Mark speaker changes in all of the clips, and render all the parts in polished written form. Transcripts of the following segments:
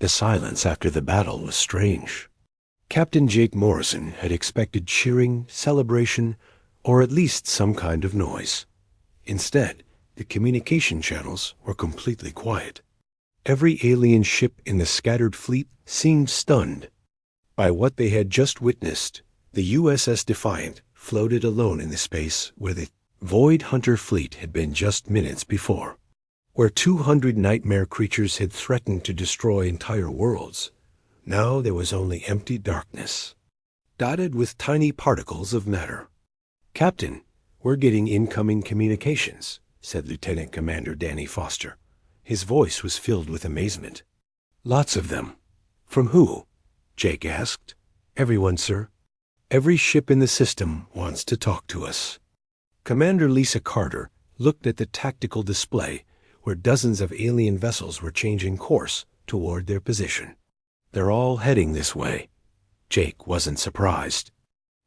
Speaker 1: The silence after the battle was strange. Captain Jake Morrison had expected cheering, celebration, or at least some kind of noise. Instead, the communication channels were completely quiet. Every alien ship in the scattered fleet seemed stunned by what they had just witnessed. The USS Defiant floated alone in the space where the Void Hunter fleet had been just minutes before. Where 200 nightmare creatures had threatened to destroy entire worlds, now there was only empty darkness, dotted with tiny particles of matter. "Captain, we're getting incoming communications," said Lieutenant Commander Danny Foster. His voice was filled with amazement. "Lots of them." "From who?" Jake asked. "Everyone, sir. Every ship in the system wants to talk to us." Commander Lisa Carter looked at the tactical display where dozens of alien vessels were changing course toward their position. "They're all heading this way." Jake wasn't surprised.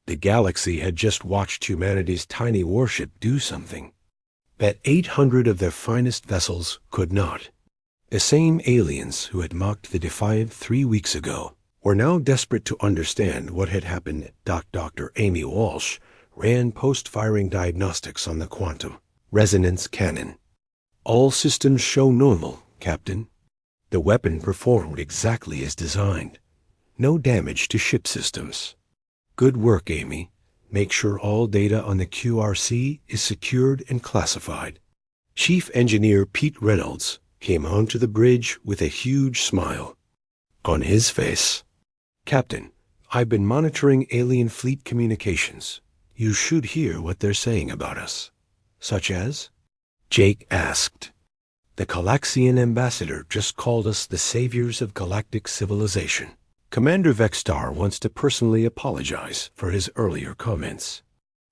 Speaker 1: The galaxy had just watched humanity's tiny warship do something that 800 of their finest vessels could not. The same aliens who had mocked the Defiant 3 weeks ago were now desperate to understand what had happened. Dr. Amy Walsh ran post-firing diagnostics on the quantum resonance cannon. "All systems show normal, Captain." The weapon performed exactly as designed. No damage to ship systems. "Good work, Amy. Make sure all data on the QRC is secured and classified." Chief Engineer Pete Reynolds came onto the bridge with a huge smile on his face. "Captain, I've been monitoring alien fleet communications. You should hear what they're saying about us." "Such as?" Jake asked. "The Galaxian ambassador just called us the saviors of galactic civilization. Commander Vextar wants to personally apologize for his earlier comments.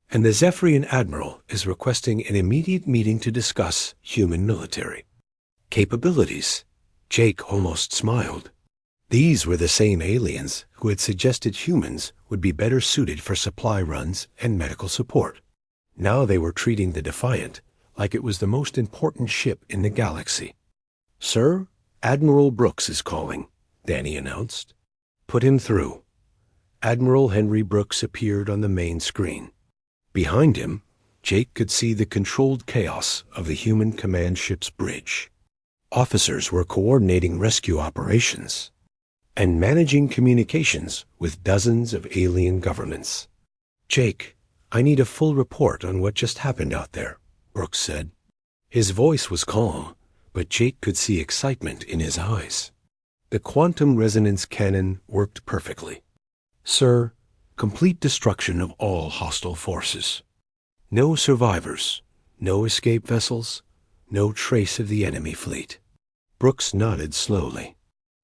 Speaker 1: And the Zephyrian admiral is requesting an immediate meeting to discuss human military capabilities." Jake almost smiled. These were the same aliens who had suggested humans would be better suited for supply runs and medical support. Now they were treating the Defiant like it was the most important ship in the galaxy. "Sir, Admiral Brooks is calling," Danny announced. "Put him through." Admiral Henry Brooks appeared on the main screen. Behind him, Jake could see the controlled chaos of the human command ship's bridge. Officers were coordinating rescue operations and managing communications with dozens of alien governments. "Jake, I need a full report on what just happened out there," Brooks said. His voice was calm, but Jake could see excitement in his eyes. The quantum resonance cannon worked perfectly. "Sir, complete destruction of all hostile forces. No survivors, no escape vessels, no trace of the enemy fleet." Brooks nodded slowly.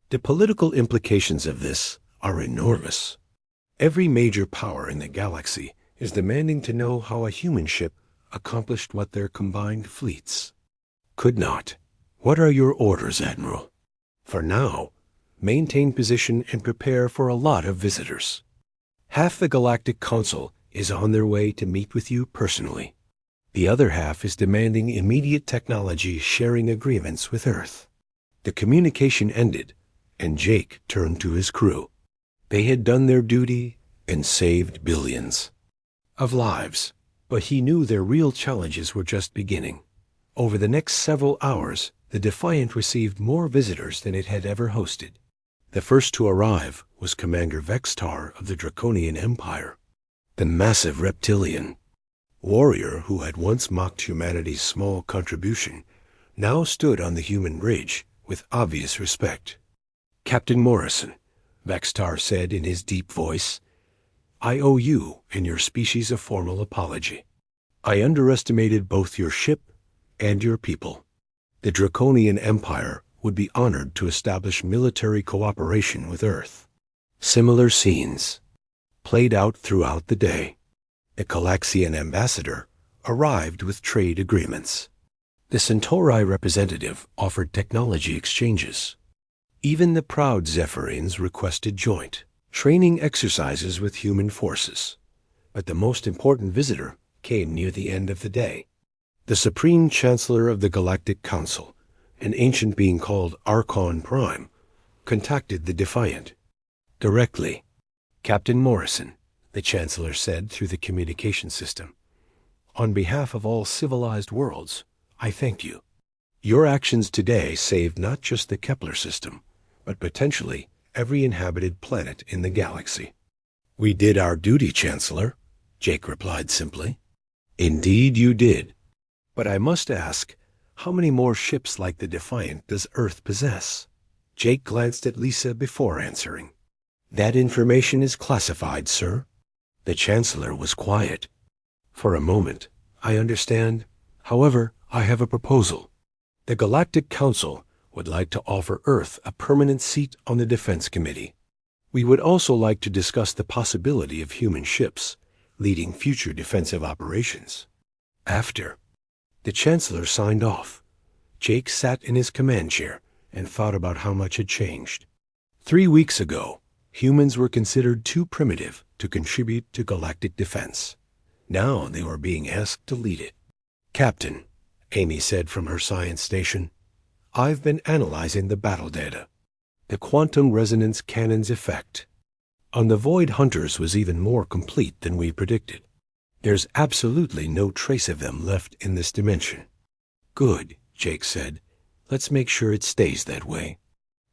Speaker 1: "The political implications of this are enormous. Every major power in the galaxy is demanding to know how a human ship accomplished what their combined fleets could not. What are your orders, Admiral?" "For now, maintain position and prepare for a lot of visitors. Half the Galactic Council is on their way to meet with you personally. The other half is demanding immediate technology sharing agreements with Earth." The communication ended, and Jake turned to his crew. They had done their duty and saved billions of lives, but he knew their real challenges were just beginning. Over the next several hours, the Defiant received more visitors than it had ever hosted. The first to arrive was Commander Vextar of the Draconian Empire, the massive reptilian warrior who had once mocked humanity's small contribution, now stood on the human bridge with obvious respect. "Captain Morrison," Vextar said in his deep voice, "I owe you and your species a formal apology. I underestimated both your ship and your people. The Draconian Empire would be honored to establish military cooperation with Earth." Similar scenes played out throughout the day. The Galaxian ambassador arrived with trade agreements. The Centauri representative offered technology exchanges. Even the proud Zephyrians requested joint training exercises with human forces. But the most important visitor came near the end of the day. The Supreme Chancellor of the Galactic Council, an ancient being called Archon Prime, contacted the Defiant. Directly. Captain Morrison, the Chancellor said through the communication system. On behalf of all civilized worlds, I thank you. Your actions today saved not just the Kepler system, but potentially every inhabited planet in the galaxy. We did our duty, Chancellor, Jake replied simply. Indeed you did. But I must ask, how many more ships like the Defiant does Earth possess? Jake glanced at Lisa before answering. That information is classified, sir. The Chancellor was quiet. For a moment, I understand. However, I have a proposal. The Galactic Council would like to offer Earth a permanent seat on the Defense Committee. We would also like to discuss the possibility of human ships leading future defensive operations. After the Chancellor signed off, Jake sat in his command chair and thought about how much had changed. 3 weeks ago, humans were considered too primitive to contribute to galactic defense. Now they were being asked to lead it. Captain, Amy said from her science station, I've been analyzing the battle data. The quantum resonance cannon's effect on the Void Hunters was even more complete than we predicted. There's absolutely no trace of them left in this dimension. Good, Jake said. Let's make sure it stays that way.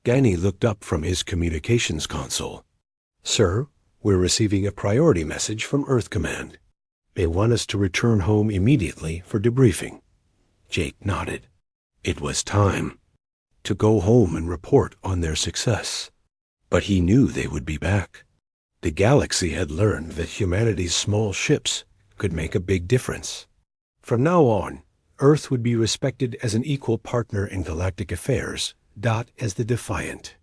Speaker 1: Danny looked up from his communications console. Sir, we're receiving a priority message from Earth Command. They want us to return home immediately for debriefing. Jake nodded. It was time to go home and report on their success. But he knew they would be back. The galaxy had learned that humanity's small ships could make a big difference. From now on, Earth would be respected as an equal partner in galactic affairs, as the Defiant.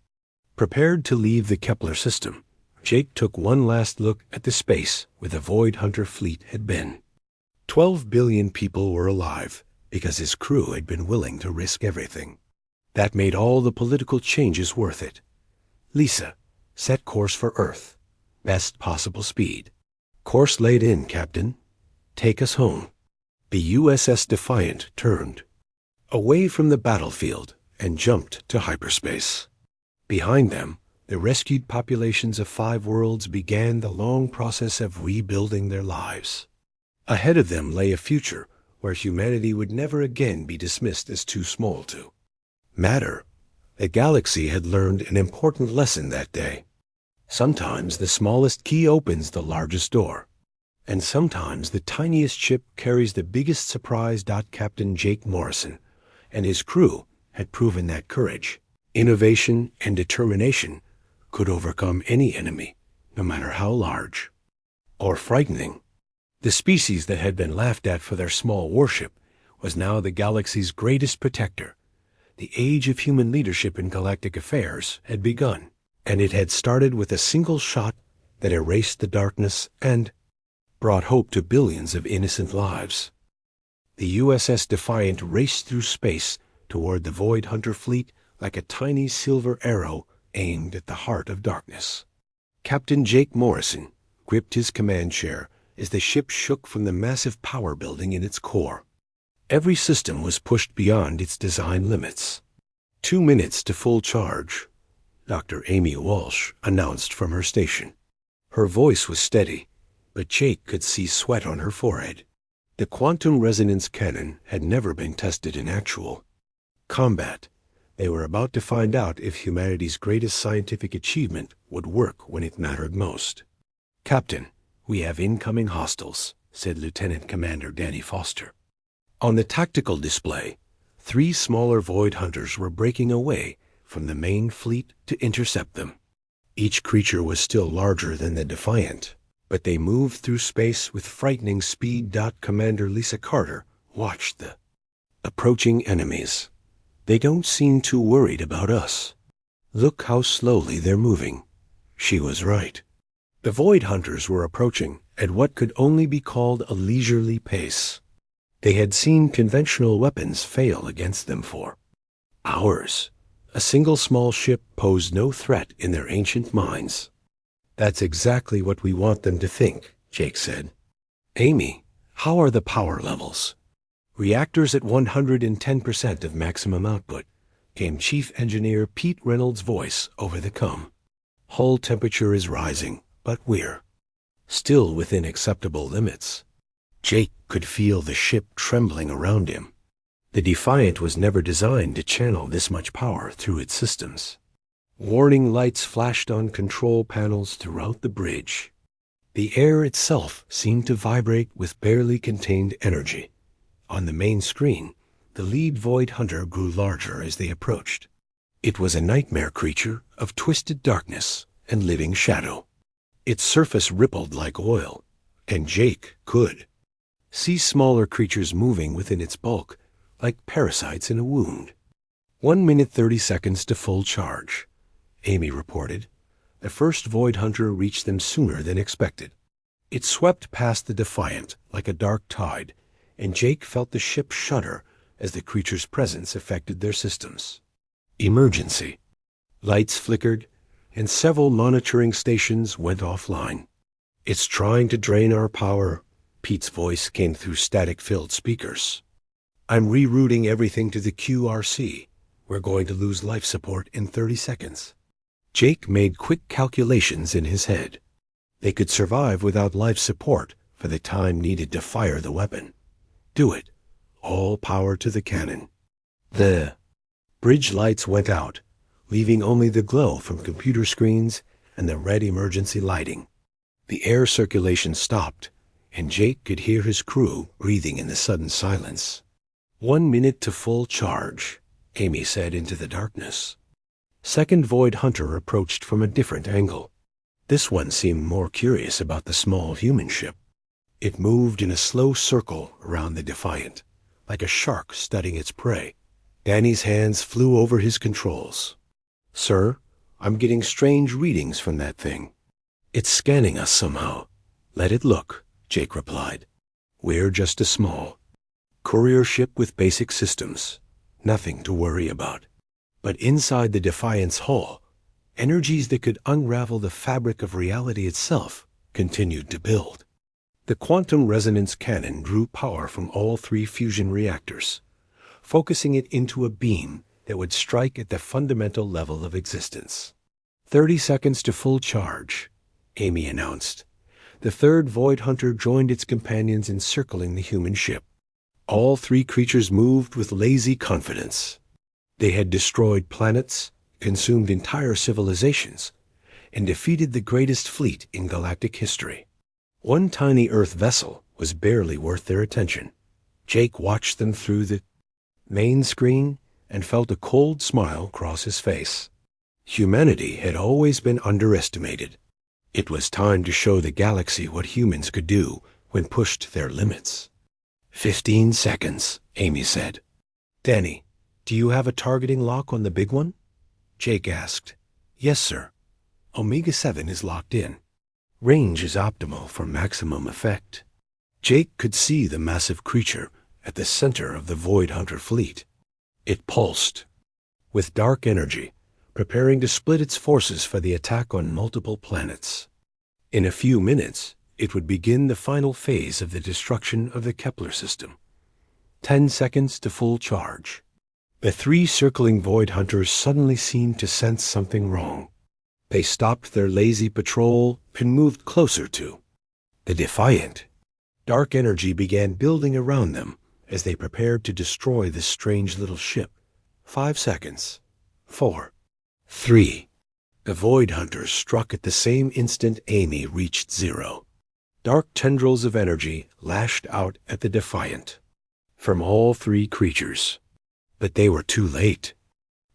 Speaker 1: Prepared to leave the Kepler system, Jake took one last look at the space where the Void Hunter fleet had been. 12 billion people were alive because his crew had been willing to risk everything. That made all the political changes worth it. Lisa, set course for Earth. Best possible speed. Course laid in, Captain. Take us home. The USS Defiant turned away from the battlefield and jumped to hyperspace. Behind them, the rescued populations of 5 worlds began the long process of rebuilding their lives. Ahead of them lay a future where humanity would never again be dismissed as too small to matter. The galaxy had learned an important lesson that day. Sometimes the smallest key opens the largest door, and sometimes the tiniest ship carries the biggest surprise. Captain Jake Morrison and his crew had proven that courage, innovation, and determination could overcome any enemy, no matter how large or frightening. The species that had been laughed at for their small warship was now the galaxy's greatest protector. The age of human leadership in galactic affairs had begun, and it had started with a single shot that erased the darkness and brought hope to billions of innocent lives. The USS Defiant raced through space toward the Void Hunter fleet like a tiny silver arrow aimed at the heart of darkness. Captain Jake Morrison gripped his command chair as the ship shook from the massive power building in its core. Every system was pushed beyond its design limits. 2 minutes to full charge, Dr. Amy Walsh announced from her station. Her voice was steady, but Jake could see sweat on her forehead. The quantum resonance cannon had never been tested in actual combat. They were about to find out if humanity's greatest scientific achievement would work when it mattered most. Captain, we have incoming hostiles, said Lieutenant Commander Danny Foster. On the tactical display, 3 smaller Void Hunters were breaking away from the main fleet to intercept them. Each creature was still larger than the Defiant, but they moved through space with frightening speed. Commander Lisa Carter watched the approaching enemies. They don't seem too worried about us. Look how slowly they're moving. She was right. The Void Hunters were approaching at what could only be called a leisurely pace. They had seen conventional weapons fail against them for hours. A single small ship posed no threat in their ancient minds. That's exactly what we want them to think, Jake said. Amy, how are the power levels? Reactors at 110% of maximum output. came Chief Engineer Pete Reynolds' voice over the com. "Hull temperature is rising, but we're still within acceptable limits." Jake could feel the ship trembling around him. The Defiant was never designed to channel this much power through its systems. Warning lights flashed on control panels throughout the bridge. The air itself seemed to vibrate with barely contained energy. On the main screen, the lead Void Hunter grew larger as they approached. It was a nightmare creature of twisted darkness and living shadow. Its surface rippled like oil, and Jake could see smaller creatures moving within its bulk, like parasites in a wound. 1 minute 30 seconds to full charge, Amy reported. The first Void Hunter reached them sooner than expected. It swept past the Defiant like a dark tide, and Jake felt the ship shudder as the creature's presence affected their systems. Emergency. Lights flickered, and several monitoring stations went offline. "It's trying to drain our power," Pete's voice came through static-filled speakers. "I'm rerouting everything to the QRC. We're going to lose life support in 30 seconds. Jake made quick calculations in his head. They could survive without life support for the time needed to fire the weapon. Do it. All power to the cannon. The bridge lights went out, leaving only the glow from computer screens and the red emergency lighting. The air circulation stopped, and Jake could hear his crew breathing in the sudden silence. 1 minute to full charge, Amy said into the darkness. Second Void Hunter approached from a different angle. This one seemed more curious about the small human ship. It moved in a slow circle around the Defiant, like a shark studying its prey. Danny's hands flew over his controls. "Sir, I'm getting strange readings from that thing. It's scanning us somehow." "Let it look," Jake replied. "We're just a small courier ship with basic systems. Nothing to worry about." But inside the Defiant's hull, energies that could unravel the fabric of reality itself continued to build. The quantum resonance cannon drew power from all 3 fusion reactors, focusing it into a beam that would strike at the fundamental level of existence. 30 seconds to full charge, Amy announced. The third Void Hunter joined its companions in circling the human ship. All 3 creatures moved with lazy confidence. They had destroyed planets, consumed entire civilizations, and defeated the greatest fleet in galactic history. One tiny Earth vessel was barely worth their attention. Jake watched them through the main screen and felt a cold smile cross his face. Humanity had always been underestimated. It was time to show the galaxy what humans could do when pushed to their limits. 15 seconds, Amy said. "Danny, do you have a targeting lock on the big one?" Jake asked. "Yes, sir. Omega-7 is locked in. Range is optimal for maximum effect." Jake could see the massive creature at the center of the Void Hunter fleet. It pulsed with dark energy, preparing to split its forces for the attack on multiple planets. In a few minutes, it would begin the final phase of the destruction of the Kepler system. 10 seconds to full charge. The 3 circling Void Hunters suddenly seemed to sense something wrong. They stopped their lazy patrol and moved closer to the Defiant. Dark energy began building around them as they prepared to destroy this strange little ship. 5 seconds. 4. 3. The Void Hunters struck at the same instant Amy reached 0. Dark tendrils of energy lashed out at the Defiant from all 3 creatures. But they were too late.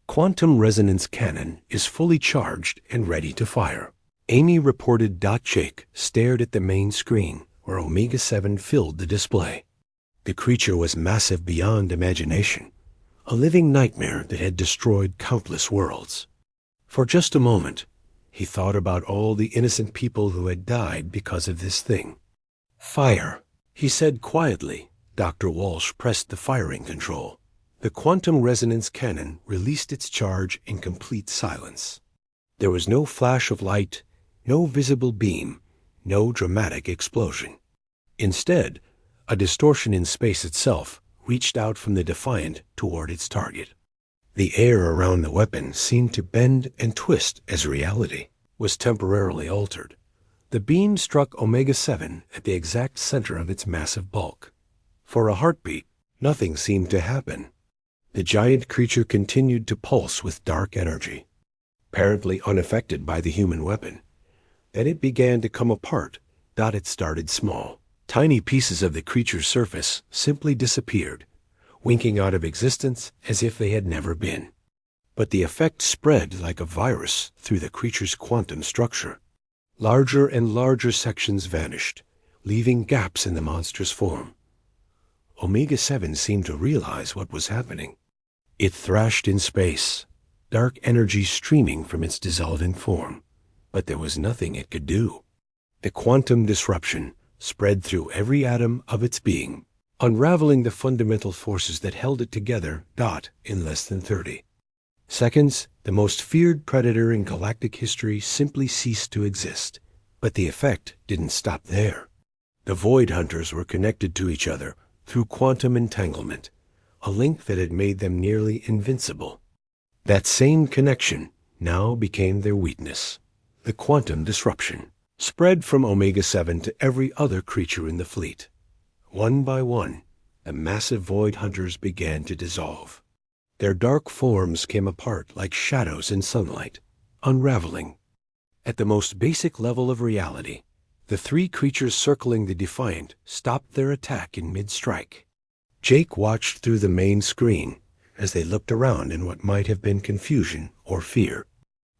Speaker 1: Quantum resonance cannon is fully charged and ready to fire, Amy reported. Jake stared at the main screen where Omega-7 filled the display. The creature was massive beyond imagination, a living nightmare that had destroyed countless worlds. For just a moment, he thought about all the innocent people who had died because of this thing. "Fire," he said quietly. Dr. Walsh pressed the firing control. The quantum resonance cannon released its charge in complete silence. There was no flash of light, no visible beam, no dramatic explosion. Instead, a distortion in space itself reached out from the Defiant toward its target. The air around the weapon seemed to bend and twist as reality was temporarily altered. The beam struck Omega-7 at the exact center of its massive bulk. For a heartbeat, nothing seemed to happen. The giant creature continued to pulse with dark energy, apparently unaffected by the human weapon. Then it began to come apart. It started small. Tiny pieces of the creature's surface simply disappeared, winking out of existence as if they had never been. But the effect spread like a virus through the creature's quantum structure. Larger and larger sections vanished, leaving gaps in the monstrous form. Omega-7 seemed to realize what was happening. It thrashed in space, dark energy streaming from its dissolving form, but there was nothing it could do. The quantum disruption spread through every atom of its being, unraveling the fundamental forces that held it together. In less than 30 seconds, the most feared predator in galactic history simply ceased to exist. But the effect didn't stop there. The Void Hunters were connected to each other through quantum entanglement, a link that had made them nearly invincible. That same connection now became their weakness. The quantum disruption spread from Omega-7 to every other creature in the fleet. One by one, the massive Void Hunters began to dissolve. Their dark forms came apart like shadows in sunlight, unraveling. At the most basic level of reality, the three creatures circling the Defiant stopped their attack in mid-strike. Jake watched through the main screen as they looked around in what might have been confusion or fear.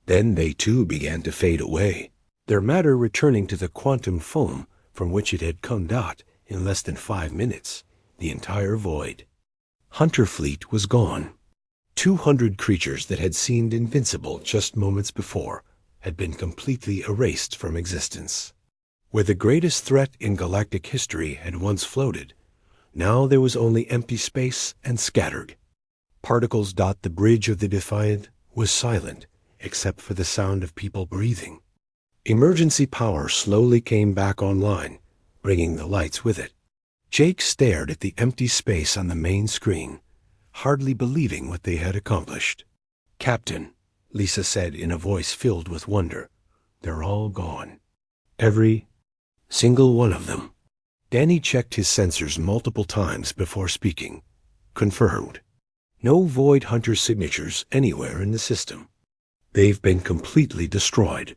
Speaker 1: Then they too began to fade away, their matter returning to the quantum foam from which it had come. In less than 5 minutes, the entire void Hunter fleet was gone. 200 creatures that had seemed invincible just moments before had been completely erased from existence. Where the greatest threat in galactic history had once floated, now there was only empty space and scattered particles. The bridge of the Defiant was silent, except for the sound of people breathing. Emergency power slowly came back online, bringing the lights with it. Jake stared at the empty space on the main screen, hardly believing what they had accomplished. "Captain," Lisa said in a voice filled with wonder, "they're all gone. Every single one of them." Danny checked his sensors multiple times before speaking. Confirmed. No Void Hunter signatures anywhere in the system. They've been completely destroyed.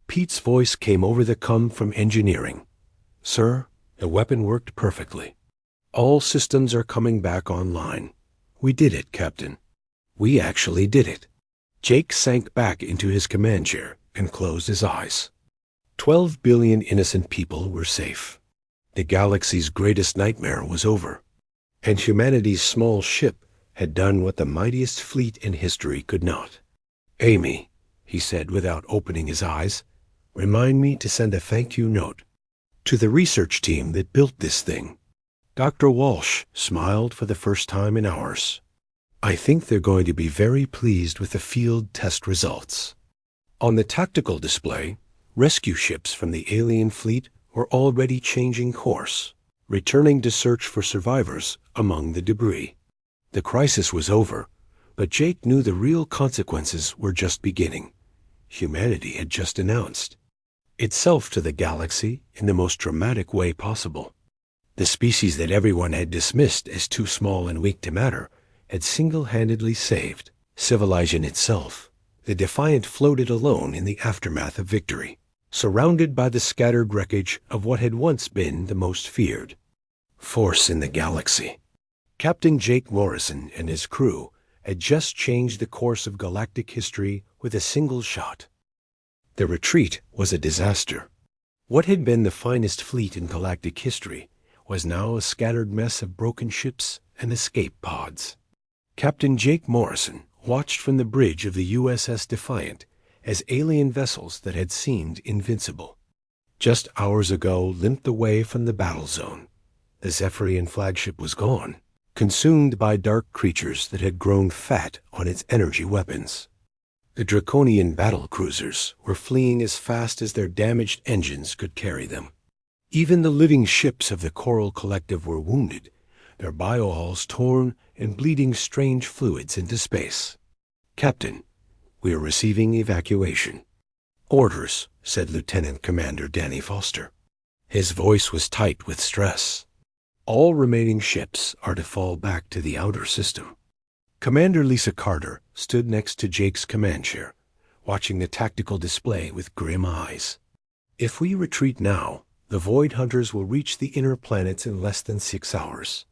Speaker 1: Pete's voice came over the comm from engineering. "Sir, the weapon worked perfectly. All systems are coming back online. We did it, Captain. We actually did it." Jake sank back into his command chair and closed his eyes. 12 billion innocent people were safe. The galaxy's greatest nightmare was over, and humanity's small ship had done what the mightiest fleet in history could not. "Amy," he said without opening his eyes, "remind me to send a thank you note to the research team that built this thing." Dr. Walsh smiled for the first time in hours. "I think they're going to be very pleased with the field test results." On the tactical display, rescue ships from the alien fleet were already changing course, returning to search for survivors among the debris. The crisis was over, but Jake knew the real consequences were just beginning. Humanity had just announced itself to the galaxy in the most dramatic way possible. The species that everyone had dismissed as too small and weak to matter had single-handedly saved civilization itself. The Defiant floated alone in the aftermath of victory, surrounded by the scattered wreckage of what had once been the most feared force in the galaxy. Captain Jake Morrison and his crew had just changed the course of galactic history with a single shot. The retreat was a disaster. What had been the finest fleet in galactic history was now a scattered mess of broken ships and escape pods. Captain Jake Morrison watched from the bridge of the USS Defiant as alien vessels that had seemed invincible just hours ago limped away from the battle zone. The Zephyrian flagship was gone, consumed by dark creatures that had grown fat on its energy weapons. The Draconian battle cruisers were fleeing as fast as their damaged engines could carry them. Even the living ships of the Coral Collective were wounded, their biohulls torn and bleeding strange fluids into space. "Captain, we are receiving evacuation." "Orders," said Lieutenant Commander Danny Foster. His voice was tight with stress. "All remaining ships are to fall back to the outer system." Commander Lisa Carter stood next to Jake's command chair, watching the tactical display with grim eyes. "If we retreat now, the Void Hunters will reach the inner planets in less than 6 hours.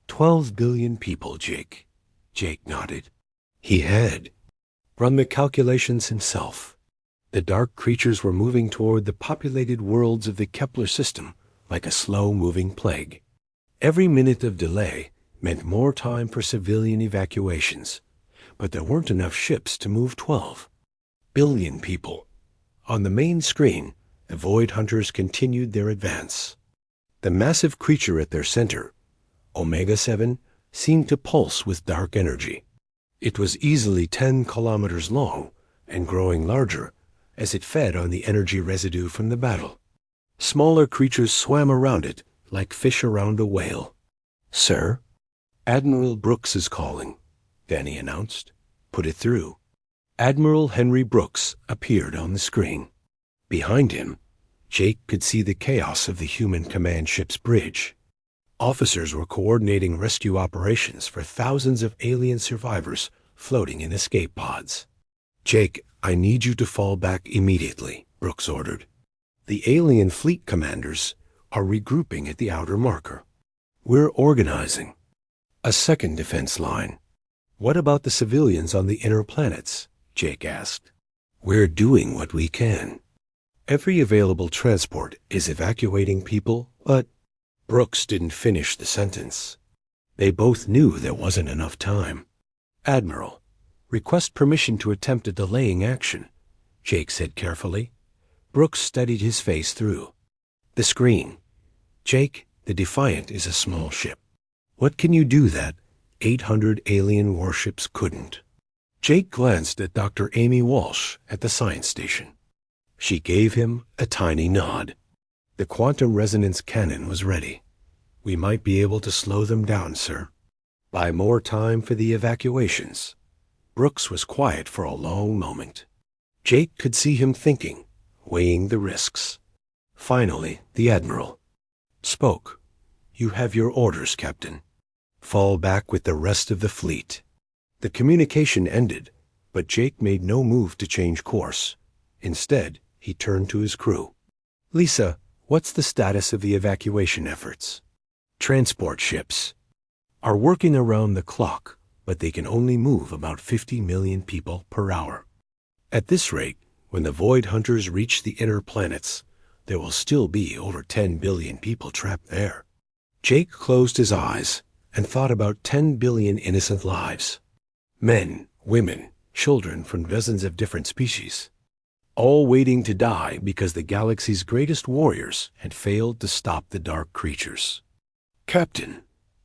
Speaker 1: 12 billion people, Jake." Jake nodded. He had run the calculations himself. The dark creatures were moving toward the populated worlds of the Kepler system like a slow-moving plague. Every minute of delay meant more time for civilian evacuations, but there weren't enough ships to move 12 billion people. On the main screen, the Void Hunters continued their advance. The massive creature at their center, Omega-7, seemed to pulse with dark energy. It was easily 10 kilometers long and growing larger as it fed on the energy residue from the battle. Smaller creatures swam around it like fish around a whale. "Sir, Admiral Brooks is calling," Danny announced. "Put it through." Admiral Henry Brooks appeared on the screen. Behind him, Jake could see the chaos of the human command ship's bridge. Officers were coordinating rescue operations for thousands of alien survivors floating in escape pods. "Jake, I need you to fall back immediately," Brooks ordered. "The alien fleet commanders are regrouping at the outer marker. We're organizing a second defense line." "What about the civilians on the inner planets?" Jake asked. "We're doing what we can. Every available transport is evacuating people, but—" Brooks didn't finish the sentence. They both knew there wasn't enough time. "Admiral, request permission to attempt a delaying action," Jake said carefully. Brooks studied his face through the screen. "Jake, the Defiant is a small ship. What can you do that 800 alien warships couldn't?" Jake glanced at Dr. Amy Walsh at the science station. She gave him a tiny nod. "The quantum resonance cannon was ready. We might be able to slow them down, sir. Buy more time for the evacuations." Brooks was quiet for a long moment. Jake could see him thinking, weighing the risks. Finally, the Admiral spoke. "You have your orders, Captain. Fall back with the rest of the fleet." The communication ended, but Jake made no move to change course. Instead, he turned to his crew. "Lisa, what's the status of the evacuation efforts?" "Transport ships are working around the clock, but they can only move about 50 million people per hour. At this rate, when the Void Hunters reach the inner planets, there will still be over 10 billion people trapped there." Jake closed his eyes and thought about 10 billion innocent lives. Men, women, children from dozens of different species, all waiting to die because the galaxy's greatest warriors had failed to stop the dark creatures. "Captain,"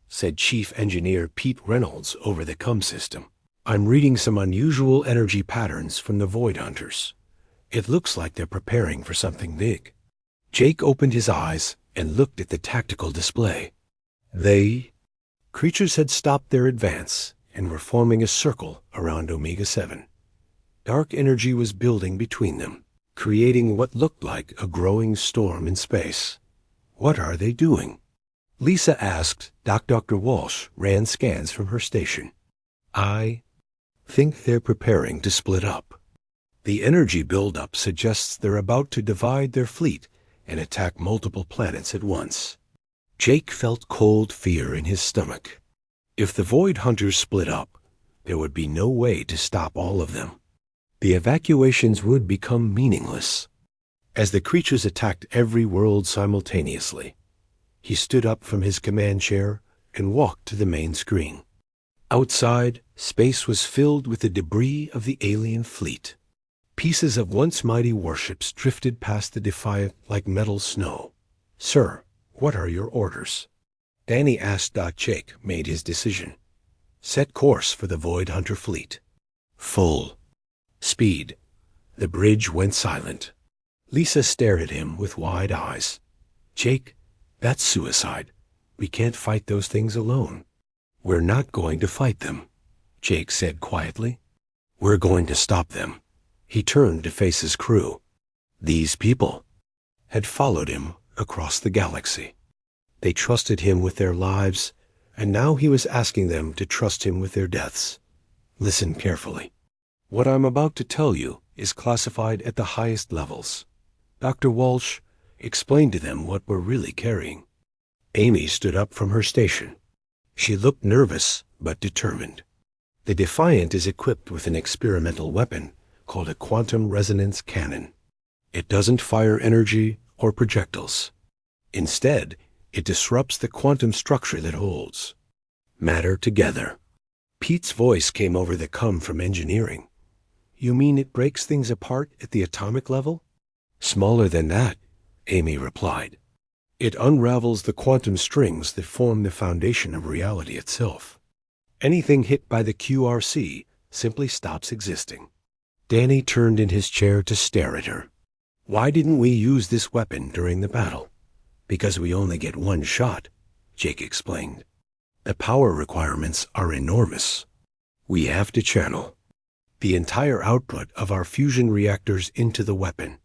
Speaker 1: said Chief Engineer Pete Reynolds over the comm system, "I'm reading some unusual energy patterns from the Void Hunters. It looks like they're preparing for something big." Jake opened his eyes and looked at the tactical display. Creatures had stopped their advance and were forming a circle around Omega-7. Dark energy was building between them, creating what looked like a growing storm in space. "What are they doing?" Lisa asked. Dr. Walsh ran scans from her station. "I think they're preparing to split up. The energy buildup suggests they're about to divide their fleet and attack multiple planets at once." Jake felt cold fear in his stomach. If the Void Hunters split up, there would be no way to stop all of them. The evacuations would become meaningless. As the creatures attacked every world simultaneously, he stood up from his command chair and walked to the main screen. Outside, space was filled with the debris of the alien fleet. Pieces of once mighty warships drifted past the Defiant like metal snow. "Sir, what are your orders?" Danny asked. Jake made his decision. "Set course for the Void Hunter fleet. Full speed." The bridge went silent. Lisa stared at him with wide eyes. "Jake, that's suicide. We can't fight those things alone." "We're not going to fight them," Jake said quietly. We're going to stop them. He turned to face his crew. These people had followed him across the galaxy. They trusted him with their lives, and now he was asking them to trust him with their deaths. Listen carefully. What I'm about to tell you is classified at the highest levels. Dr. Walsh, explain to them what we're really carrying. Amy stood up from her station. She looked nervous but determined. The Defiant is equipped with an experimental weapon called a quantum resonance cannon. It doesn't fire energy or projectiles. Instead, it disrupts the quantum structure that holds matter together. Pete's voice came over the come from engineering. You mean it breaks things apart at the atomic level? Smaller than that, Amy replied. It unravels the quantum strings that form the foundation of reality itself. Anything hit by the QRC simply stops existing. Danny turned in his chair to stare at her. Why didn't we use this weapon during the battle? Because we only get one shot, Jake explained. The power requirements are enormous. We have to channel the entire output of our fusion reactors into the weapon.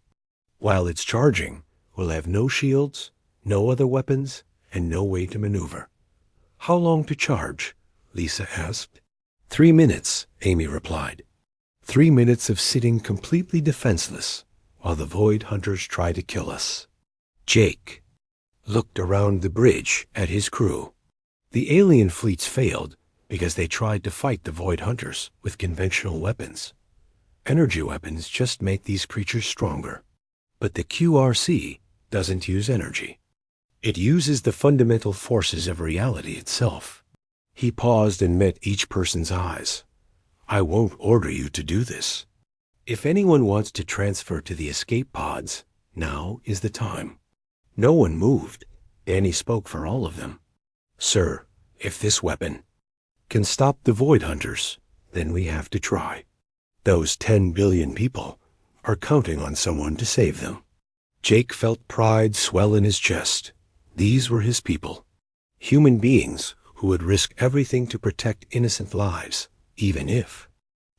Speaker 1: While it's charging, we'll have no shields, no other weapons, and no way to maneuver. How long to charge? Lisa asked. 3 minutes, Amy replied. 3 minutes of sitting completely defenseless while the Void Hunters try to kill us. Jake looked around the bridge at his crew. The alien fleets failed because they tried to fight the Void Hunters with conventional weapons. Energy weapons just make these creatures stronger. But the QRC doesn't use energy. It uses the fundamental forces of reality itself. He paused and met each person's eyes. I won't order you to do this. If anyone wants to transfer to the escape pods, now is the time. No one moved. Danny spoke for all of them. Sir, if this weapon can stop the Void Hunters, then we have to try. Those 10 billion people are counting on someone to save them. Jake felt pride swell in his chest. These were his people. Human beings who would risk everything to protect innocent lives, even if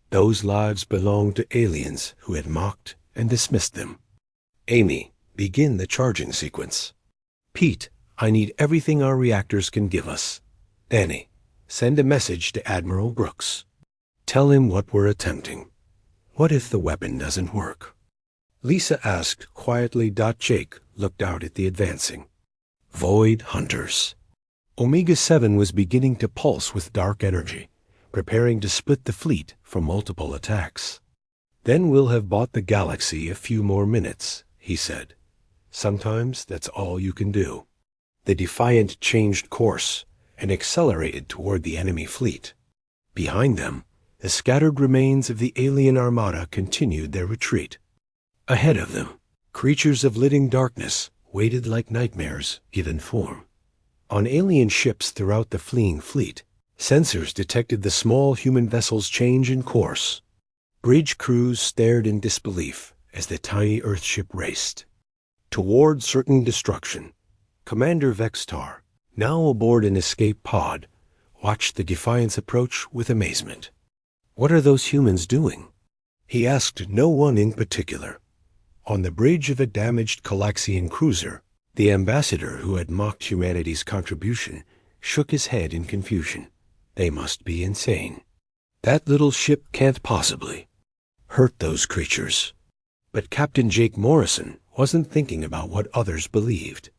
Speaker 1: those lives belonged to aliens who had mocked and dismissed them. Amy, begin the charging sequence. Pete, I need everything our reactors can give us. Danny, send a message to Admiral Brooks. Tell him what we're attempting. What if the weapon doesn't work? Lisa asked quietly. Jake looked out at the advancing Void Hunters. Omega-7 was beginning to pulse with dark energy, preparing to split the fleet for multiple attacks. Then we'll have bought the galaxy a few more minutes, he said. Sometimes that's all you can do. The Defiant changed course and accelerated toward the enemy fleet. Behind them, the scattered remains of the alien armada continued their retreat. Ahead of them, creatures of living darkness waited like nightmares given form. On alien ships throughout the fleeing fleet, sensors detected the small human vessels change in course. Bridge crews stared in disbelief as the tiny Earthship raced toward certain destruction. Commander Vextar, now aboard an escape pod, watched the Defiant's approach with amazement. What are those humans doing? He asked no one in particular. On the bridge of a damaged Calaxian cruiser, the ambassador who had mocked humanity's contribution shook his head in confusion. They must be insane. That little ship can't possibly hurt those creatures. But Captain Jake Morrison wasn't thinking about what others believed.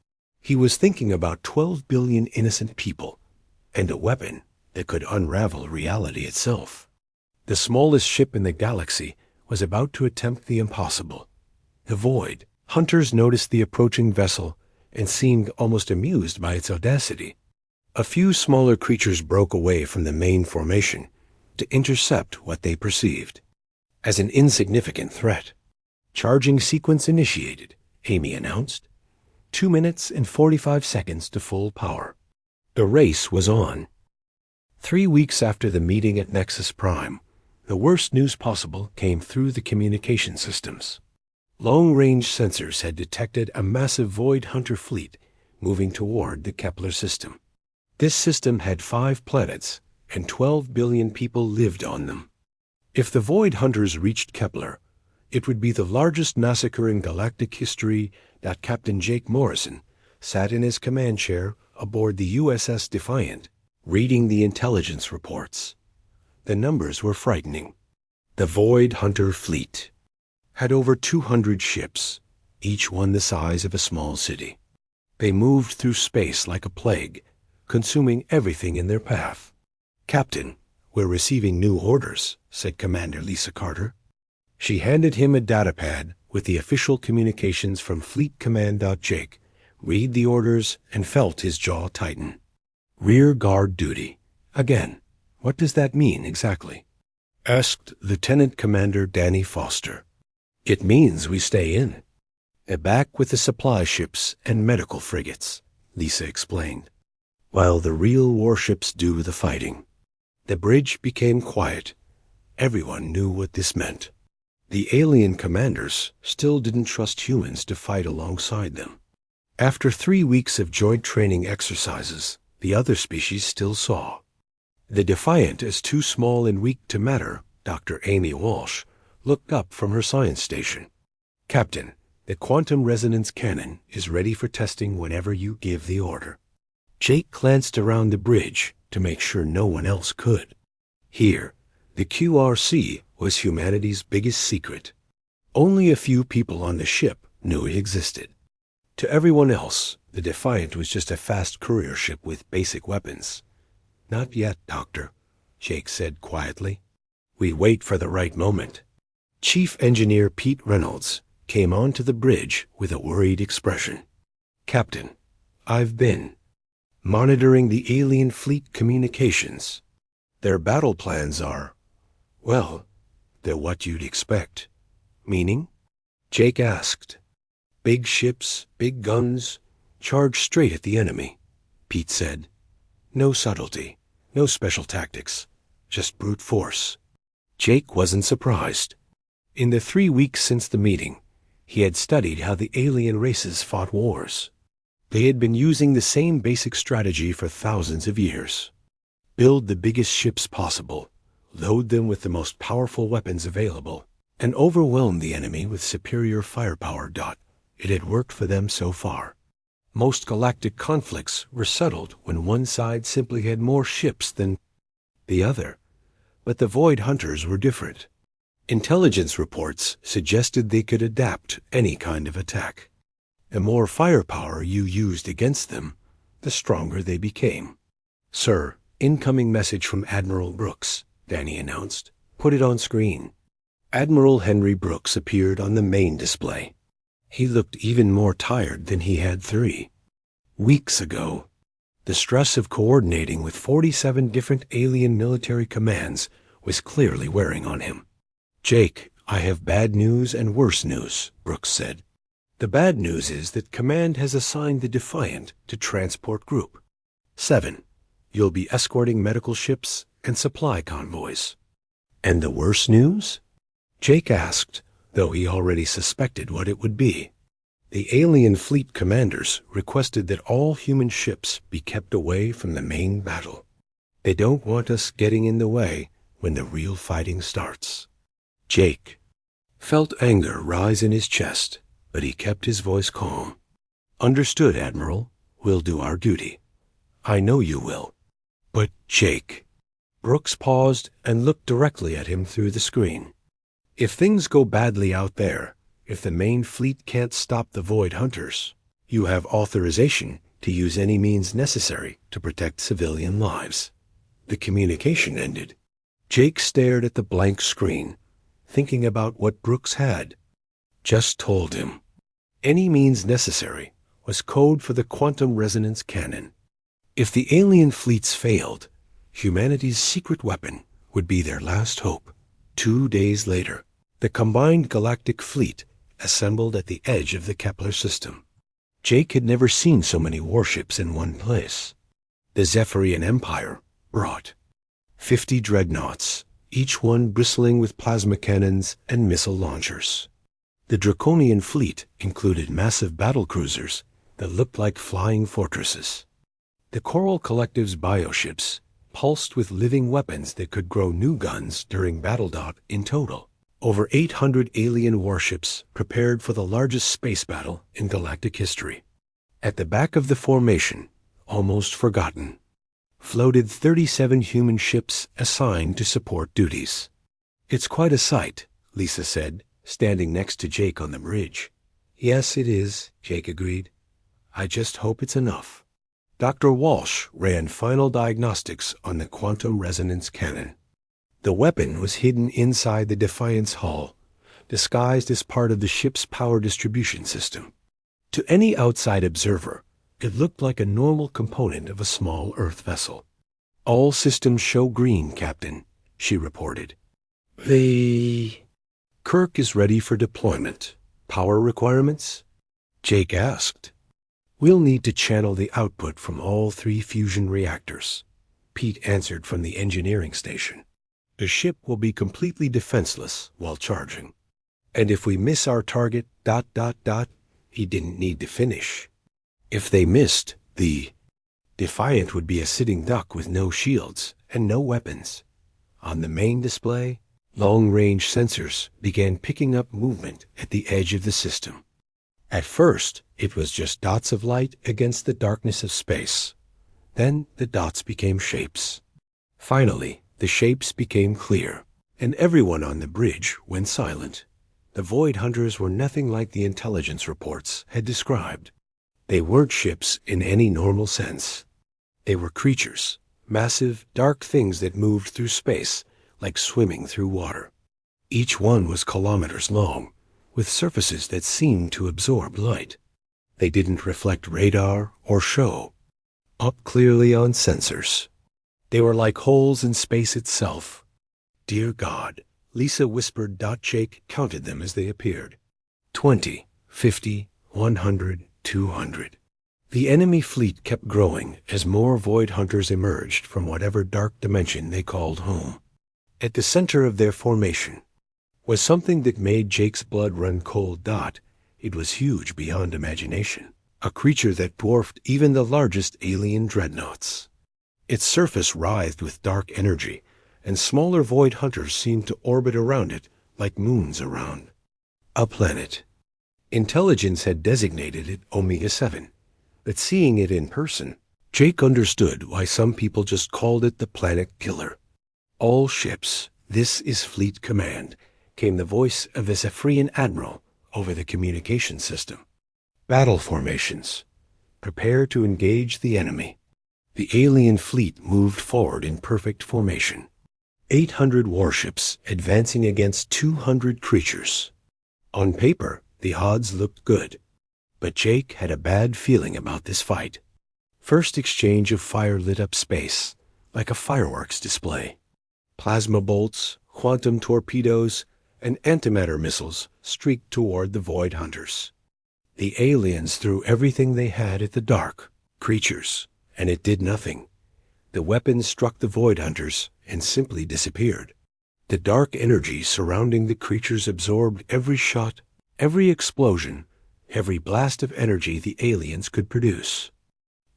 Speaker 1: He was thinking about 12 billion innocent people and a weapon that could unravel reality itself. The smallest ship in the galaxy was about to attempt the impossible. The Void Hunters noticed the approaching vessel and seemed almost amused by its audacity. A few smaller creatures broke away from the main formation to intercept what they perceived as an insignificant threat. Charging sequence initiated, Amy announced. 2 minutes and 45 seconds to full power. The race was on. 3 weeks after the meeting at Nexus Prime, the worst news possible came through the communication systems. Long-range sensors had detected a massive Void Hunter fleet moving toward the Kepler system. This system had 5 planets, and 12 billion people lived on them. If the Void Hunters reached Kepler, it would be the largest massacre in galactic history. That Captain Jake Morrison sat in his command chair aboard the USS Defiant, reading the intelligence reports. The numbers were frightening. The Void Hunter fleet had over 200 ships, each one the size of a small city. They moved through space like a plague, consuming everything in their path. "Captain, we're receiving new orders," said Commander Lisa Carter. She handed him a datapad with the official communications from Fleet Command. Jake read the orders and felt his jaw tighten. "Rear guard duty. Again. What does that mean exactly?" asked Lieutenant Commander Danny Foster. "It means we stay in. Back with the supply ships and medical frigates," Lisa explained, "while the real warships do the fighting." The bridge became quiet. Everyone knew what this meant. The alien commanders still didn't trust humans to fight alongside them. After 3 weeks of joint training exercises, the other species still saw the Defiant as too small and weak to matter. Dr. Amy Walsh looked up from her science station. "Captain, the quantum resonance cannon is ready for testing whenever you give the order." Jake glanced around the bridge to make sure no one else could. Here, the QRC was humanity's biggest secret. Only a few people on the ship knew it existed. To everyone else, the Defiant was just a fast courier ship with basic weapons. "Not yet, Doctor," Jake said quietly. "We wait for the right moment." Chief Engineer Pete Reynolds came onto the bridge with a worried expression. "Captain, I've been monitoring the alien fleet communications. Their battle plans are, well, they're what you'd expect." "Meaning?" Jake asked. "Big ships, big guns, charge straight at the enemy," Pete said. "No subtlety, no special tactics, just brute force." Jake wasn't surprised. In the 3 weeks since the meeting, he had studied how the alien races fought wars. They had been using the same basic strategy for thousands of years. Build the biggest ships possible, load them with the most powerful weapons available, and overwhelm the enemy with superior firepower. It had worked for them so far. Most galactic conflicts were settled when one side simply had more ships than the other. But the Void Hunters were different. Intelligence reports suggested they could adapt any kind of attack. The more firepower you used against them, the stronger they became. "Sir, incoming message from Admiral Brooks," Danny announced. "Put it on screen." Admiral Henry Brooks appeared on the main display. He looked even more tired than he had 3 weeks ago. The stress of coordinating with 47 different alien military commands was clearly wearing on him. "Jake, I have bad news and worse news," Brooks said. "The bad news is that Command has assigned the Defiant to Transport Group 7. You'll be escorting medical ships and supply convoys." "And the worse news?" Jake asked, though he already suspected what it would be. The alien fleet commanders requested that all human ships be kept away from the main battle. They don't want us getting in the way when the real fighting starts. Jake felt anger rise in his chest, but he kept his voice calm. "Understood, Admiral. We'll do our duty." "I know you will." "But, Jake—" Brooks paused and looked directly at him through the screen. "If things go badly out there, if the main fleet can't stop the Void Hunters, you have authorization to use any means necessary to protect civilian lives." The communication ended. Jake stared at the blank screen, thinking about what Brooks had just told him. Any means necessary was code for the quantum resonance cannon. If the alien fleets failed, humanity's secret weapon would be their last hope. 2 days later, the combined galactic fleet assembled at the edge of the Kepler system. Jake had never seen so many warships in one place. The Zephyrian Empire brought 50 dreadnoughts, each one bristling with plasma cannons and missile launchers. The Draconian fleet included massive battle cruisers that looked like flying fortresses. The Coral Collective's bioships pulsed with living weapons that could grow new guns during battle. In total, over 800 alien warships prepared for the largest space battle in galactic history. At the back of the formation, almost forgotten, floated 37 human ships assigned to support duties. "It's quite a sight," Lisa said, standing next to Jake on the bridge. "Yes, it is," Jake agreed. "I just hope it's enough." Dr. Walsh ran final diagnostics on the quantum resonance cannon. The weapon was hidden inside the Defiance hull, disguised as part of the ship's power distribution system. To any outside observer, it looked like a normal component of a small Earth vessel. "All systems show green, Captain," she reported. Kirk is ready for deployment. Power requirements?" Jake asked. "We'll need to channel the output from all 3 fusion reactors," Pete answered from the engineering station. "The ship will be completely defenseless while charging. And if we miss our target, he didn't need to finish. If they missed, the Defiant would be a sitting duck with no shields and no weapons. On the main display, long-range sensors began picking up movement at the edge of the system. At first, it was just dots of light against the darkness of space. Then the dots became shapes. Finally, the shapes became clear, and everyone on the bridge went silent. The Void Hunters were nothing like the intelligence reports had described. They weren't ships in any normal sense. They were creatures, massive, dark things that moved through space like swimming through water. Each one was kilometers long, with surfaces that seemed to absorb light. They didn't reflect radar or show up clearly on sensors. They were like holes in space itself. "Dear God," Lisa whispered. Jake counted them as they appeared. 20, 50, 100, 200. The enemy fleet kept growing as more Void Hunters emerged from whatever dark dimension they called home. At the center of their formation was something that made Jake's blood run cold. It was huge beyond imagination, a creature that dwarfed even the largest alien dreadnoughts. Its surface writhed with dark energy, and smaller Void Hunters seemed to orbit around it like moons around a planet. Intelligence had designated it Omega-7, but seeing it in person, Jake understood why some people just called it the Planet Killer. "All ships, this is Fleet Command," came the voice of a Zephyrian admiral over the communication system. "Battle formations. Prepare to engage the enemy." The alien fleet moved forward in perfect formation. 800 warships advancing against 200 creatures. On paper, the odds looked good, but Jake had a bad feeling about this fight. First exchange of fire lit up space, like a fireworks display. Plasma bolts, quantum torpedoes, and antimatter missiles streaked toward the Void Hunters. The aliens threw everything they had at the dark creatures, and it did nothing. The weapons struck the Void Hunters and simply disappeared. The dark energy surrounding the creatures absorbed every shot, every explosion, every blast of energy the aliens could produce.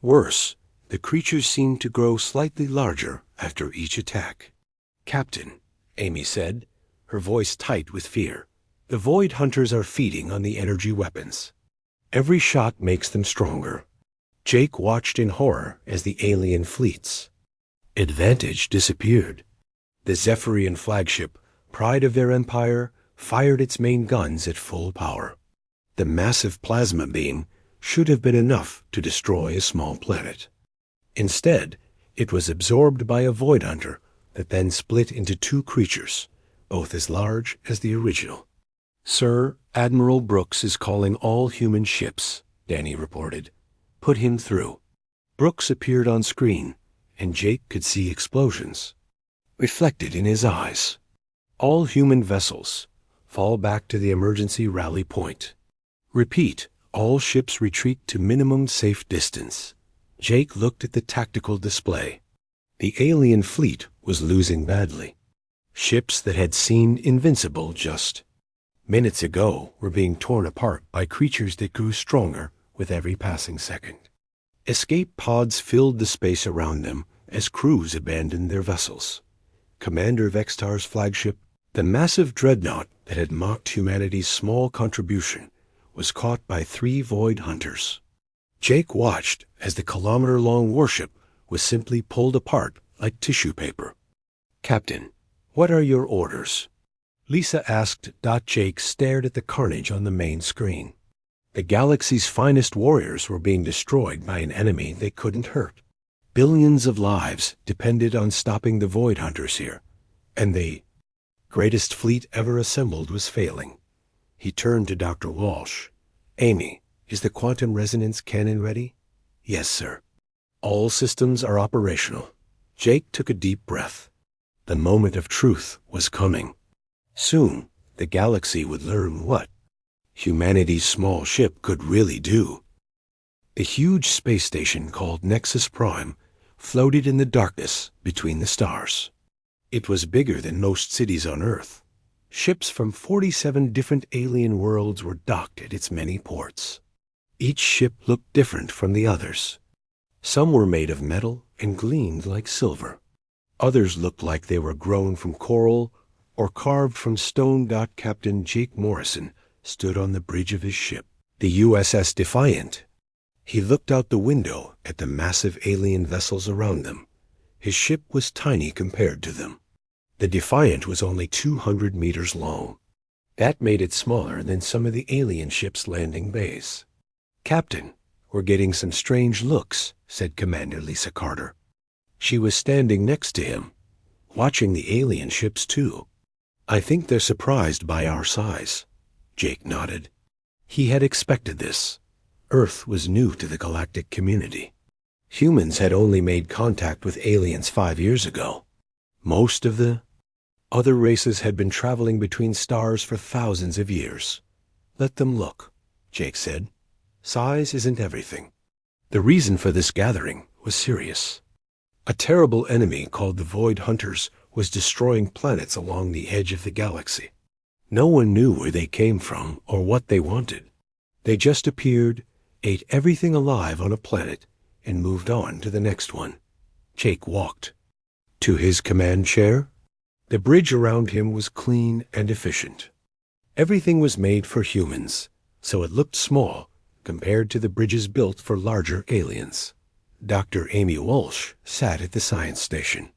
Speaker 1: Worse, the creatures seemed to grow slightly larger after each attack. "Captain," Amy said, her voice tight with fear, "the Void Hunters are feeding on the energy weapons. Every shot makes them stronger." Jake watched in horror as the alien fleet's advantage disappeared. The Zephyrian flagship, pride of their empire, fired its main guns at full power. The massive plasma beam should have been enough to destroy a small planet. Instead, it was absorbed by a Void Hunter that then split into 2 creatures, both as large as the original. "Sir, Admiral Brooks is calling all human ships," Danny reported. "Put him through." Brooks appeared on screen, and Jake could see explosions reflected in his eyes. "All human vessels, fall back to the emergency rally point. Repeat, all ships retreat to minimum safe distance." Jake looked at the tactical display. The alien fleet was losing badly. Ships that had seemed invincible just minutes ago were being torn apart by creatures that grew stronger with every passing second. Escape pods filled the space around them as crews abandoned their vessels. Commander Vextar's flagship, the massive dreadnought that had mocked humanity's small contribution, was caught by 3 void hunters. Jake watched as the kilometer-long warship was simply pulled apart like tissue paper. "Captain, what are your orders?" Lisa asked. Jake stared at the carnage on the main screen. The galaxy's finest warriors were being destroyed by an enemy they couldn't hurt. Billions of lives depended on stopping the void hunters here, and the greatest fleet ever assembled was failing. He turned to Dr. Walsh. "Amy, is the quantum resonance cannon ready?" "Yes, sir." "All systems are operational." Jake took a deep breath. The moment of truth was coming. Soon, the galaxy would learn what humanity's small ship could really do. The huge space station called Nexus Prime floated in the darkness between the stars. It was bigger than most cities on Earth. Ships from 47 different alien worlds were docked at its many ports. Each ship looked different from the others. Some were made of metal and gleamed like silver. Others looked like they were grown from coral or carved from stone. Captain Jake Morrison stood on the bridge of his ship, the USS Defiant. He looked out the window at the massive alien vessels around them. His ship was tiny compared to them. The Defiant was only 200 meters long. That made it smaller than some of the alien ships' landing bays. "Captain, we're getting some strange looks," said Commander Lisa Carter. She was standing next to him, watching the alien ships too. "I think they're surprised by our size." Jake nodded. He had expected this. Earth was new to the galactic community. Humans had only made contact with aliens 5 years ago. Most of the other races had been traveling between stars for thousands of years. "Let them look," Jake said. "Size isn't everything." The reason for this gathering was serious. A terrible enemy called the Void Hunters was destroying planets along the edge of the galaxy. No one knew where they came from or what they wanted. They just appeared, ate everything alive on a planet, and moved on to the next one. Jake walked to his command chair. The bridge around him was clean and efficient. Everything was made for humans, so it looked small compared to the bridges built for larger aliens. Dr. Amy Walsh sat at the science station.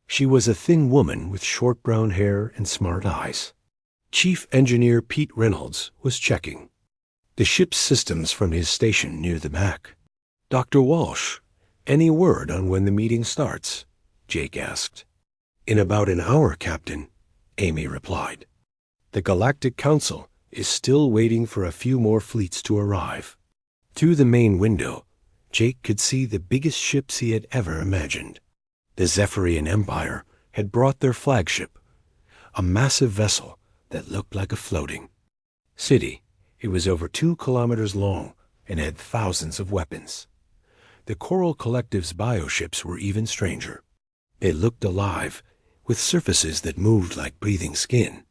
Speaker 1: She was a thin woman with short brown hair and smart eyes. Chief Engineer Pete Reynolds was checking the ship's systems from his station near the back. "Dr. Walsh, any word on when the meeting starts?" Jake asked. "In about an hour, Captain," Amy replied. "The Galactic Council is still waiting for a few more fleets to arrive." Through the main window, Jake could see the biggest ships he had ever imagined. The Zephyrian Empire had brought their flagship, a massive vessel that looked like a floating city. It was over 2 kilometers long and had thousands of weapons. The Coral Collective's bioships were even stranger. They looked alive, with surfaces that moved like breathing skin.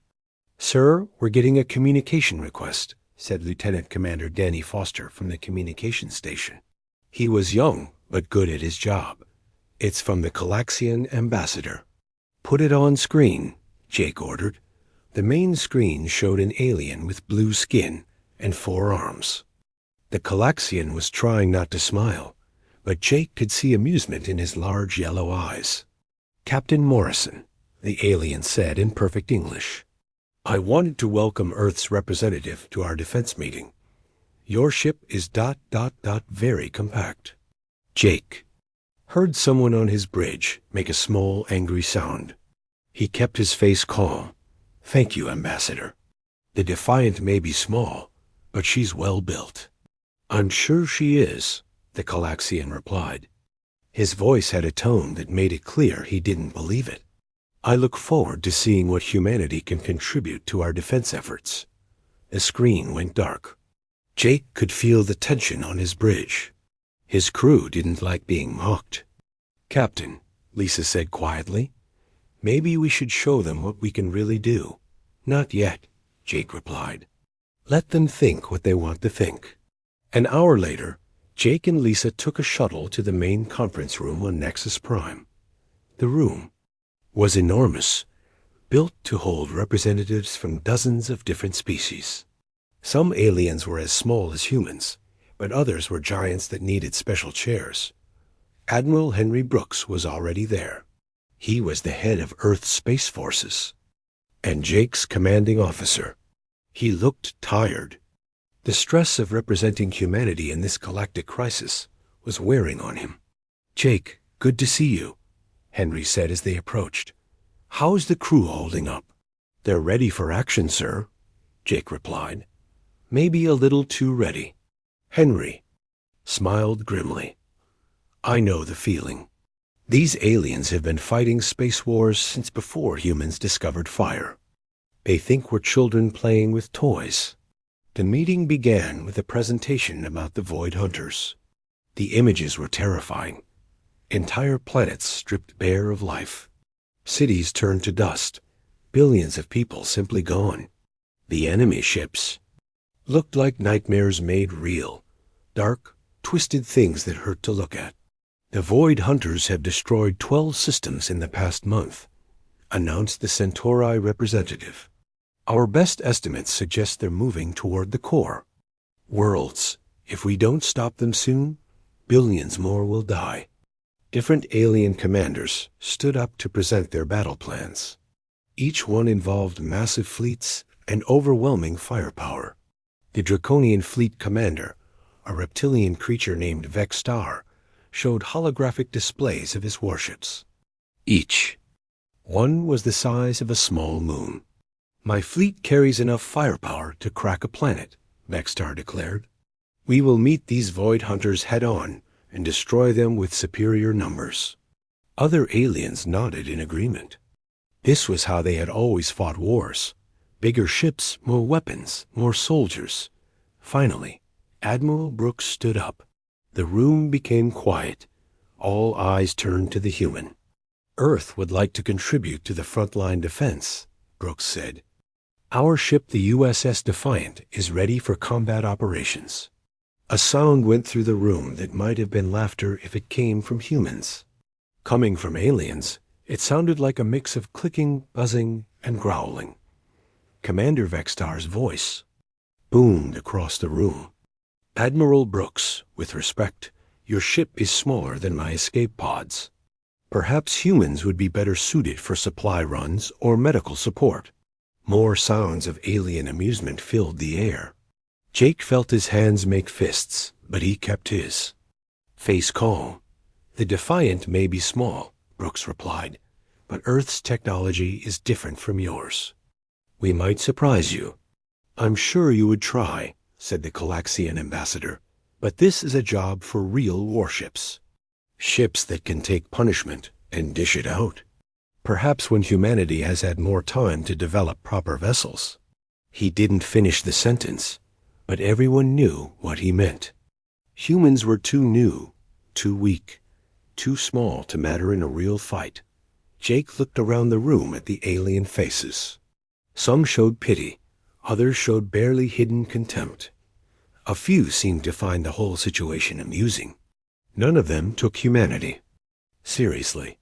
Speaker 1: "Sir, we're getting a communication request," said Lieutenant Commander Danny Foster from the communications station. He was young, but good at his job. "It's from the Calaxian ambassador." "Put it on screen," Jake ordered. The main screen showed an alien with blue skin and 4 arms. The Calaxian was trying not to smile, but Jake could see amusement in his large yellow eyes. "Captain Morrison," the alien said in perfect English. "I wanted to welcome Earth's representative to our defense meeting. Your ship is ... very compact." Jake heard someone on his bridge make a small, angry sound. He kept his face calm. "Thank you, Ambassador. The Defiant may be small, but she's well built." "I'm sure she is," the Calaxian replied. His voice had a tone that made it clear he didn't believe it. "I look forward to seeing what humanity can contribute to our defense efforts." The screen went dark. Jake could feel the tension on his bridge. His crew didn't like being mocked. "Captain," Lisa said quietly, "maybe we should show them what we can really do." "Not yet," Jake replied. "Let them think what they want to think." An hour later, Jake and Lisa took a shuttle to the main conference room on Nexus Prime. The room was enormous, built to hold representatives from dozens of different species. Some aliens were as small as humans, but others were giants that needed special chairs. Admiral Henry Brooks was already there. He was the head of Earth's Space Forces, and Jake's commanding officer. He looked tired. The stress of representing humanity in this galactic crisis was wearing on him. "Jake, good to see you," Henry said as they approached. "How's the crew holding up?" "They're ready for action, sir," Jake replied. "Maybe a little too ready." Henry smiled grimly. "I know the feeling. These aliens have been fighting space wars since before humans discovered fire. They think we're children playing with toys." The meeting began with a presentation about the Void Hunters. The images were terrifying. Entire planets stripped bare of life. Cities turned to dust. Billions of people simply gone. The enemy ships looked like nightmares made real. Dark, twisted things that hurt to look at. "The Void Hunters have destroyed 12 systems in the past month," announced the Centauri representative. "Our best estimates suggest they're moving toward the core. Worlds. If we don't stop them soon, billions more will die." Different alien commanders stood up to present their battle plans. Each one involved massive fleets and overwhelming firepower. The Draconian Fleet commander, a reptilian creature named Vexstar, showed holographic displays of his warships. Each one was the size of a small moon. "My fleet carries enough firepower to crack a planet," Vexstar declared. "We will meet these Void Hunters head-on and destroy them with superior numbers." Other aliens nodded in agreement. This was how they had always fought wars. Bigger ships, more weapons, more soldiers. Finally, Admiral Brooks stood up. The room became quiet. All eyes turned to the human. "Earth would like to contribute to the frontline defense," Brooks said. "Our ship, the USS Defiant, is ready for combat operations." A sound went through the room that might have been laughter if it came from humans. Coming from aliens, it sounded like a mix of clicking, buzzing, and growling. Commander Vexstar's voice boomed across the room. "Admiral Brooks, with respect, your ship is smaller than my escape pods. Perhaps humans would be better suited for supply runs or medical support." More sounds of alien amusement filled the air. Jake felt his hands make fists, but he kept his face calm. "The Defiant may be small," Brooks replied, "but Earth's technology is different from yours. We might surprise you." "I'm sure you would try," said the Calaxian ambassador, "but this is a job for real warships. Ships that can take punishment and dish it out. Perhaps when humanity has had more time to develop proper vessels." He didn't finish the sentence, but everyone knew what he meant. Humans were too new, too weak, too small to matter in a real fight. Jake looked around the room at the alien faces. Some showed pity, others showed barely hidden contempt. A few seemed to find the whole situation amusing. None of them took humanity seriously.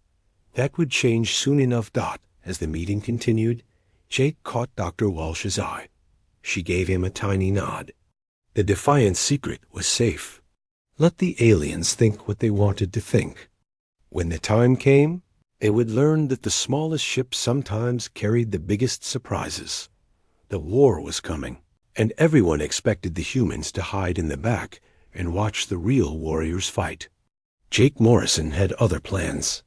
Speaker 1: That would change soon enough. As the meeting continued, Jake caught Dr. Walsh's eye. She gave him a tiny nod. The Defiant's secret was safe. Let the aliens think what they wanted to think. When the time came, they would learn that the smallest ships sometimes carried the biggest surprises. The war was coming, and everyone expected the humans to hide in the back and watch the real warriors fight. Jake Morrison had other plans.